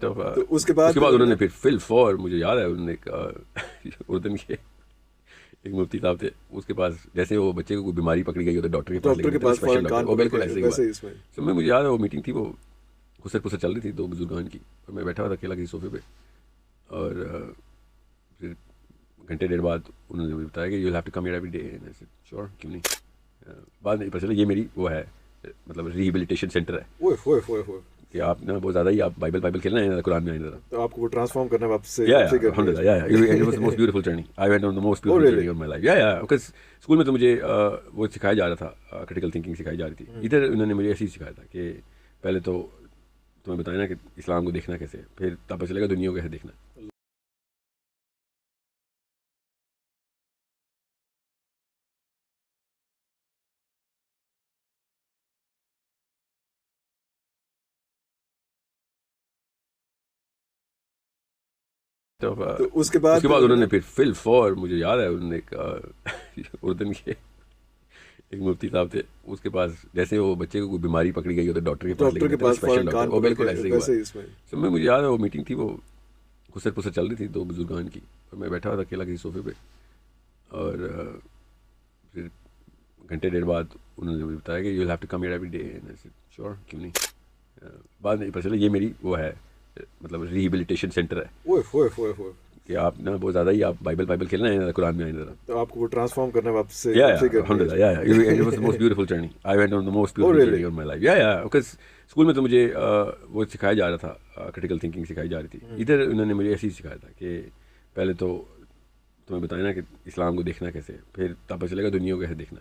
तो उसके बाद उन्होंने फिर फिल फॉर, मुझे याद है उन्होंने एक उर्दन के एक मुफ्ती साहब थे, उसके पास जैसे वो बच्चे को कोई बीमारी पकड़ी गई होती डॉक्टर के पास स्पेशल डॉक्टर, वो बिल्कुल ऐसे ही हुआ। तो मैं, मुझे याद है वो मीटिंग थी, वो खुसर खुसर चल रही थी दो बुजुर्गान की, और मैं बैठा हुआ था अकेला किसी सोफे पे, और फिर घंटे डेढ़ बाद उन्होंने मुझे बताया कि you have to come here every day, and I said sure, क्यों नहीं। बाद में पता चला ये मेरी वो है, मतलब रिहेबिलिटेशन सेंटर है। कि आप ना बहुत ज़्यादा ही आप बाइबल खेलना है, कुरान में आए ज़रा, तो आपको वो ट्रांसफॉर्म करना वापस से अल्हम्दुलिल्लाह, it was the most beautiful journey, I went on the most beautiful journey of my life, because school में तो मुझे वो सिखाया जा रहा था, क्रिटिकल थिंकिंग सिखाई जा रही थी, इधर उन्होंने मुझे ऐसे ही सिखाया था कि पहले तो तुम्हें बताया ना कि इस्लाम को देखना कैसे, फिर पता चलेगा दुनिया को कैसे देखना। तो उसके बाद उन्होंने फिर फिल फॉर, मुझे याद है उन्होंने एक उर्दन के एक मुफ्ती साहब थे, उसके पास जैसे वो बच्चे को कोई बीमारी पकड़ी गई होती डॉक्टर के पास स्पेशल डॉक्टर, वो बिल्कुल ऐसे ही हुआ। तो मैं, मुझे याद है वो मीटिंग थी, वो खुसर खुसर चल रही थी दो बुजुर्गान की, और मैं बैठा हुआ था अकेला किसी सोफे पे, और फिर घंटे डेढ़ बाद उन्होंने मुझे बताया कि you have to come here every day, and I said sure, क्यों नहीं। बाद में पता चला ये मेरी वो है, मतलब रिहेबिलिटेशन सेंटर है। कि आप ना बहुत ज़्यादा ही आप बाइबल खेलना है, कुरान में आए ज़रा, तो आपको वो ट्रांसफॉर्म करना वापस से अल्हम्दुलिल्लाह, it was the most beautiful journey, I went on the most beautiful journey of my life, because school में तो मुझे वो सिखाया जा रहा था, क्रिटिकल थिंकिंग सिखाई जा रही थी, इधर उन्होंने मुझे ऐसे ही सिखाया था कि पहले तो तुम्हें बताया ना कि इस्लाम को देखना कैसे, फिर पता चलेगा दुनिया को कैसे देखना।